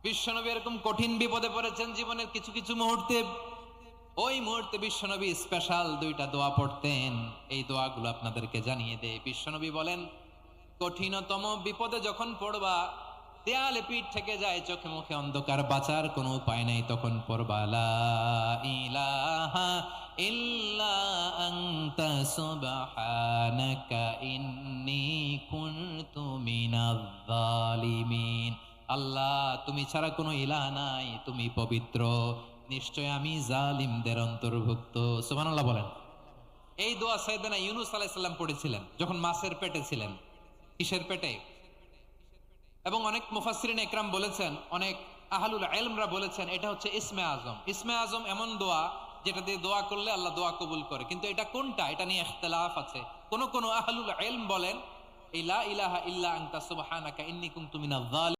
বিশ্বনবী এরকম কঠিন বিপদে পড়েছেন জীবনের কিছু কিছু মুহূর্তে, ওই মুহূর্তে বিশ্বনবী স্পেশাল দুইটা দোয়া পড়তেন। এই দোয়াগুলো আপনাদেরকে জানিয়ে দেয়। বিশ্বনবী বলেন, কঠিনতম বিপদে যখন পড়বা, দেয়ালে পিঠ থেকে যায়, চোখে মুখে অন্ধকার, বাঁচার কোনো উপায় নাই, তখন পড়বা লা ইলাহা ইল্লা আনতা সুবহানাকা ইন্নী কুনতু মিনাজ জালিমিন। আল্লাহ, তুমি ছাড়া কোনো ইলাহ নাই, তুমি পবিত্র, নিশ্চয় আমি জালিমদের অন্তর্ভুক্ত। সুবহানাল্লাহ বলেন। এই দোয়া সাইয়েদনা ইউনূস আলাইহিস সালাম পড়েছিলেন যখন মাছের পেটে ছিলেন। কিসের পেটে? এবং অনেক মুফাসসিরিন একরাম বলেছেন, অনেক আহলুল ইলমরা বলেছেন, এটা হচ্ছে ইসমে আজম। ইসমে আজম এমন দোয়া যেটা দিয়ে দোয়া করলে আল্লাহ দোয়া কবুল করে, কিন্তু এটা কোনটা, এটা নিয়ে ইখতিলাফ আছে। কোন কোন আহলুল ইলম বলেন এই লা ইলাহা ইল্লা আনতা সুবহানাকা ইন্নী কুনতু মিনাজ জালিমিন